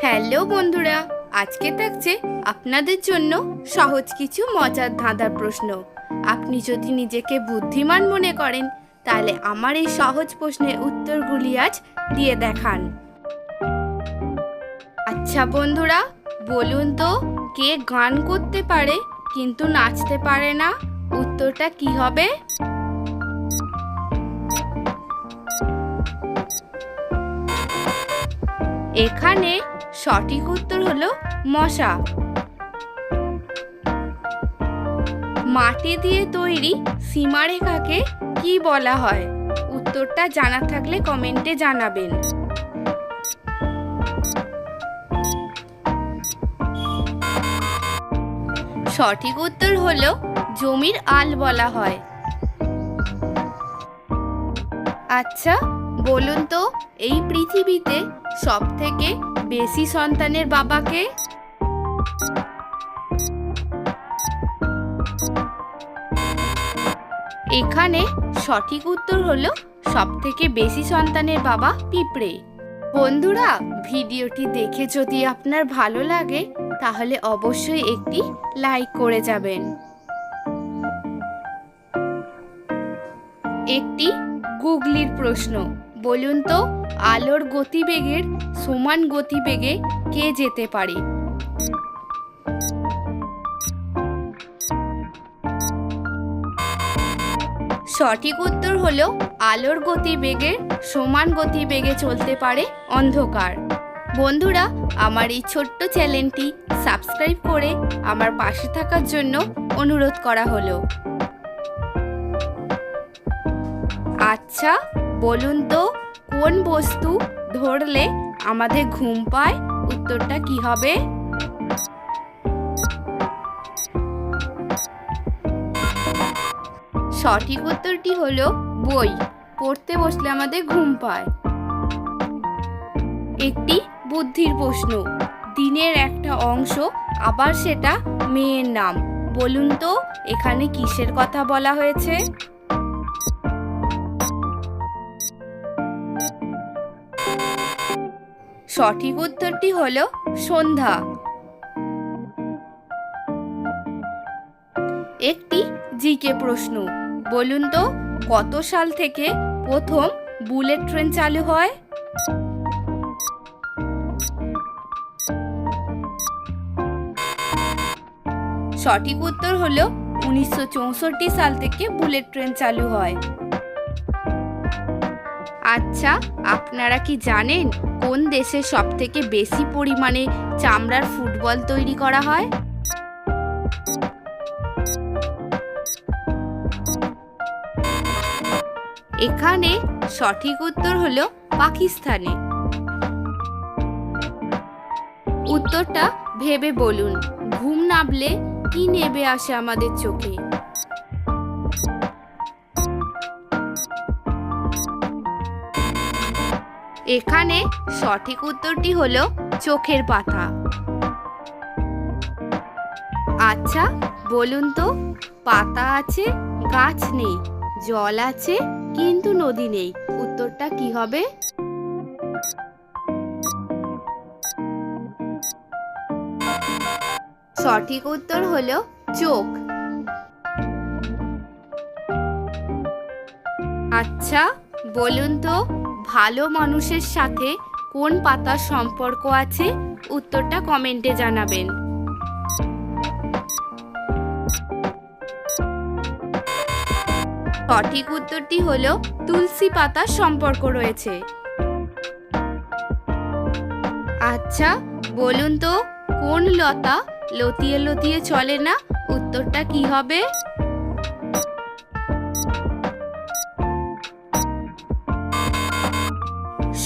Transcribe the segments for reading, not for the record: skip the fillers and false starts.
Hello বন্ধুরা, আজকে থাকছে আপনাদের জন্য সহজ কিছু মজার ধাঁধার প্রশ্ন। আপনি যদি নিজেকে বুদ্ধিমান মনে করেন তাহলে আমার এই সহজ প্রশ্নের উত্তরগুলি আজ দিয়ে দেখান। আচ্ছা বন্ধুরা, বলুন তো কে গান করতে পারে কিন্তু নাচতে পারে না? উত্তরটা কি হবে? এখানে সঠিক উত্তর হলো মশা। মাটি দিয়ে তৈরি সীমারেখাকে কি বলা হয়? উত্তরটা জানা থাকলে কমেন্টে জানাবেন। সঠিক উত্তর হলো জমির আল বলা হয়। আচ্ছা বলুন তো এই পৃথিবীতে সবথেকে বেশি সন্তানের বাবাকে? এখানে সঠিক উত্তর হলো সবথেকে বেশি সন্তানের বাবা পিঁপড়ে। বন্ধুরা, ভিডিওটি দেখে যদি আপনার ভালো লাগে তাহলে অবশ্যই একটি লাইক করে যাবেন। একটি গুগলির প্রশ্ন, বলুন তো আলোর গতিবেগের সমান গতিবেগে কে যেতে পারে? সঠিক উত্তর হলো আলোর গতিবেগের সমান গতিবেগে চলতে পারে অন্ধকার। বন্ধুরা, আমার এই ছোট্ট চ্যানেলটি সাবস্ক্রাইব করে আমার পাশে থাকার জন্য অনুরোধ করা হলো। আচ্ছা বলুন তো কোন বস্তু ধরলে আমাদের ঘুম পায়? উত্তরটা কি হবে? সঠিক উত্তরটি হলো বই। পড়তে বসলে আমাদের ঘুম পায়। একটি বুদ্ধির প্রশ্ন, দিনের একটা অংশ আবার সেটা মেয়ের নাম। বলুন তো এখানে কিসের কথা বলা হয়েছে? সঠিক উত্তরটি হলো সন্ধ্যা। একটি জিকে প্রশ্ন, বলুন তো কত সাল থেকে প্রথম বুলেট ট্রেন চালু হয়? সঠিক উত্তর হলো 1964 সাল থেকে বুলেট ট্রেন চালু হয়। আচ্ছা আপনারা কি জানেন কোন দেশে সবথেকে বেশি পরিমাণে চামড়ার ফুটবল তৈরি করা হয়? এখানে সঠিক উত্তর হলো পাকিস্তানে। উত্তরটা ভেবে বলুন, ঘুম নামলে কি নেমে আসে আমাদের চোখে? এখানে সঠিক উত্তরটি হলো চোখের পাতা। আচ্ছা বলুন তো পাতা আছে গাছ নেই, জল আছে কিন্তু নদী নেই। উত্তরটা কি হবে? সঠিক উত্তর হলো চোখ। আচ্ছা বলুন তো ভালো মানুষের সাথে কোন পাতার সম্পর্ক আছে? উত্তরটা কমেন্টে জানাবেন। সঠিক উত্তরটি হলো তুলসী পাতার সম্পর্ক রয়েছে। আচ্ছা বলুন তো কোন লতা লতিয়ে লতিয়ে চলে না? উত্তরটা কি হবে?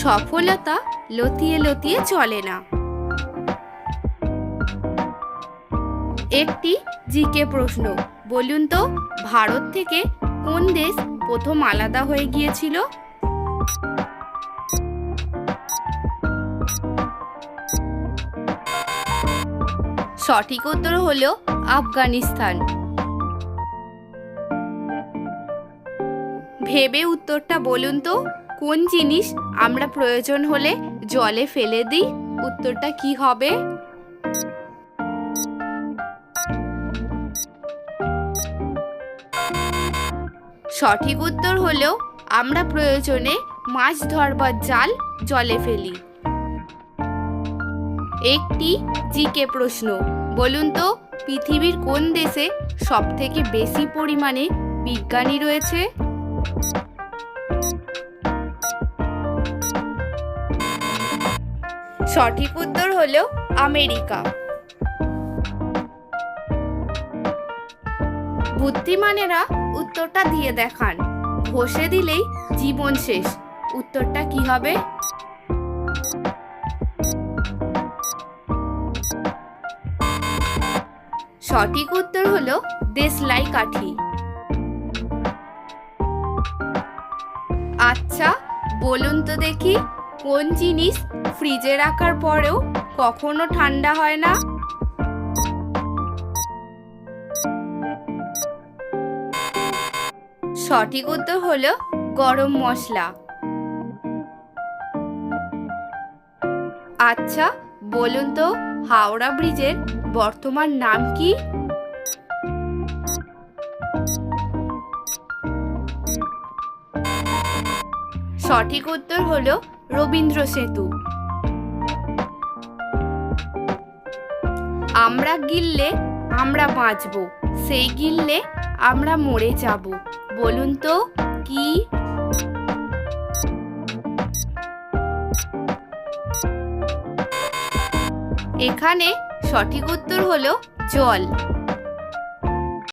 সফলতা লতিয়ে লতিয়ে চলে না। একটি জিকে প্রশ্ন, বলুন তো ভারত থেকে কোন দেশ প্রথম আলাদা হয়ে গিয়েছিল? সঠিক উত্তর হলো আফগানিস্তান। ভেবে উত্তরটা বলুন তো কোন জিনিস আমরা প্রয়োজন হলে জলে ফেলে দিই? উত্তরটা কি হবে? সঠিক উত্তর হলো আমরা প্রয়োজনে মাছ ধরবার জাল জলে ফেলি। একটি জিকে প্রশ্ন, বলুন তো পৃথিবীর কোন দেশে সবথেকে বেশি পরিমাণে বিজ্ঞানী রয়েছে? সঠিক উত্তর হলো আমেরিকা। বুদ্ধিমানেরা উত্তরটা দিয়ে দেখান, ঘষে দিলেই জীবন শেষ, উত্তরটা কি হবে? সঠিক উত্তর হলো দেশলাই কাঠি। আচ্ছা বলুন তো দেখি, কোন জিনিস ফ্রিজে রাখার পরেও কখনো ঠান্ডা হয় না? সঠিক উত্তর হলো গরম মশলা। আচ্ছা বলুন তো হাওড়া ব্রিজের বর্তমান নাম কি? সঠিক উত্তর হলো রবীন্দ্র সেতু। আমরা গিললে আমরা বাঁচবো, সেই গিললে আমরা মরে যাব, বলুন তো কি? এখানে সঠিক উত্তর হলো জল।